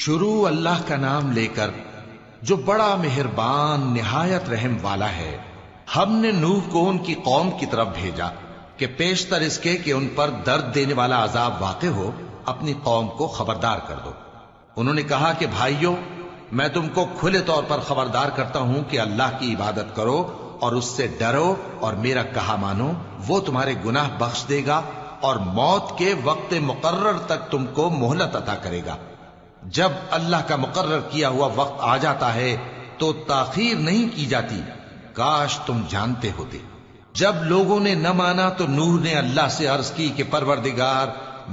شروع اللہ کا نام لے کر جو بڑا مہربان نہایت رحم والا ہے۔ ہم نے نوح کو ان کی قوم کی طرف بھیجا کہ پیشتر اس کے کہ ان پر درد دینے والا عذاب واقع ہو اپنی قوم کو خبردار کر دو۔ انہوں نے کہا کہ بھائیو، میں تم کو کھلے طور پر خبردار کرتا ہوں کہ اللہ کی عبادت کرو اور اس سے ڈرو اور میرا کہا مانو، وہ تمہارے گناہ بخش دے گا اور موت کے وقت مقرر تک تم کو مہلت عطا کرے گا۔ جب اللہ کا مقرر کیا ہوا وقت آ جاتا ہے تو تاخیر نہیں کی جاتی، کاش تم جانتے ہوتے۔ جب لوگوں نے نہ مانا تو نوح نے اللہ سے عرض کی کہ پروردگار،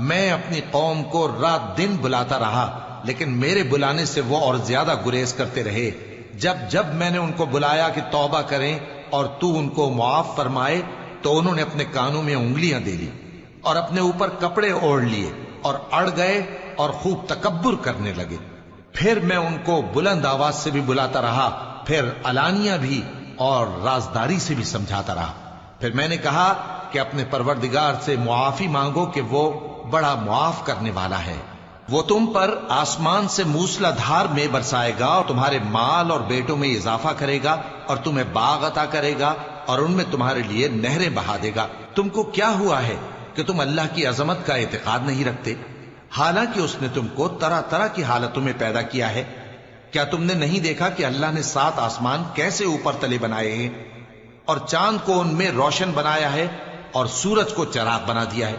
میں اپنی قوم کو رات دن بلاتا رہا لیکن میرے بلانے سے وہ اور زیادہ گریز کرتے رہے۔ جب میں نے ان کو بلایا کہ توبہ کریں اور تو ان کو معاف فرمائے تو انہوں نے اپنے کانوں میں انگلیاں دے لی اور اپنے اوپر کپڑے اوڑھ لیے اور اڑ گئے اور خوب تکبر کرنے لگے۔ پھر میں ان کو بلند آواز سے بھی بلاتا رہا، پھر علانیہ بھی اور رازداری سے بھی سمجھاتا رہا۔ پھر میں نے کہا کہ اپنے پروردگار سے معافی مانگو کہ وہ بڑا معاف کرنے والا ہے۔ وہ تم پر آسمان سے موسلا دھار میں برسائے گا اور تمہارے مال اور بیٹوں میں اضافہ کرے گا اور تمہیں باغ عطا کرے گا اور ان میں تمہارے لیے نہریں بہا دے گا۔ تم کو کیا ہوا ہے کہ تم اللہ کی عظمت کا اعتقاد نہیں رکھتے، حالانکہ اس نے تم کو طرح طرح کی حالتوں میں پیدا کیا ہے؟ کیا تم نے نہیں دیکھا کہ اللہ نے 7 آسمان کیسے اوپر تلے بنائے ہیں اور چاند کو ان میں روشن بنایا ہے اور سورج کو چراغ بنا دیا ہے؟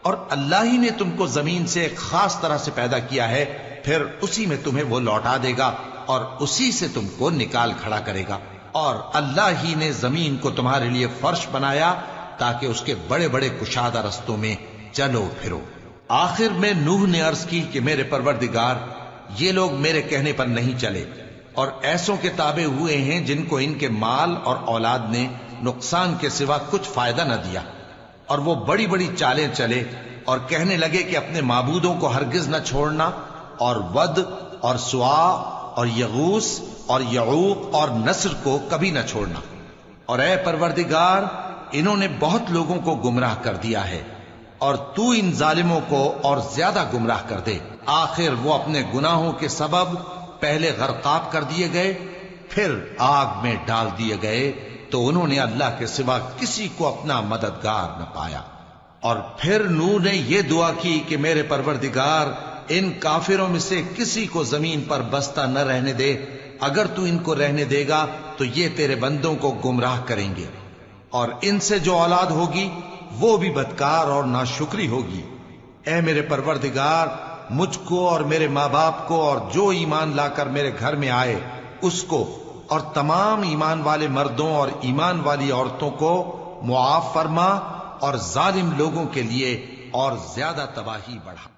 اور اللہ ہی نے تم کو زمین سے ایک خاص طرح سے پیدا کیا ہے، پھر اسی میں تمہیں وہ لوٹا دے گا اور اسی سے تم کو نکال کھڑا کرے گا۔ اور اللہ ہی نے زمین کو تمہارے لیے فرش بنایا تاکہ اس کے بڑے بڑے کشادہ رستوں میں چلو پھرو۔ آخر میں نوح نے عرض کی کہ میرے پروردگار، یہ لوگ میرے کہنے پر نہیں چلے اور ایسوں کے تابع ہوئے ہیں جن کو ان کے مال اور اولاد نے نقصان کے سوا کچھ فائدہ نہ دیا، اور وہ بڑی بڑی چالیں چلے اور کہنے لگے کہ اپنے معبودوں کو ہرگز نہ چھوڑنا، اور ود اور سوا اور یغوث اور یعوق اور نصر کو کبھی نہ چھوڑنا۔ اور اے پروردگار، انہوں نے بہت لوگوں کو گمراہ کر دیا ہے اور تو ان ظالموں کو اور زیادہ گمراہ کر دے۔ آخر وہ اپنے گناہوں کے سبب پہلے غرقاب کر دیے گئے، پھر آگ میں ڈال دیے گئے، تو انہوں نے اللہ کے سوا کسی کو اپنا مددگار نہ پایا۔ اور پھر نوح نے یہ دعا کی کہ میرے پروردگار، ان کافروں میں سے کسی کو زمین پر بستا نہ رہنے دے، اگر تو ان کو رہنے دے گا تو یہ تیرے بندوں کو گمراہ کریں گے، اور ان سے جو اولاد ہوگی وہ بھی بدکار اور ناشکری ہوگی۔ اے میرے پروردگار، مجھ کو اور میرے ماں باپ کو اور جو ایمان لا کر میرے گھر میں آئے اس کو اور تمام ایمان والے مردوں اور ایمان والی عورتوں کو معاف فرما اور ظالم لوگوں کے لیے اور زیادہ تباہی بڑھا۔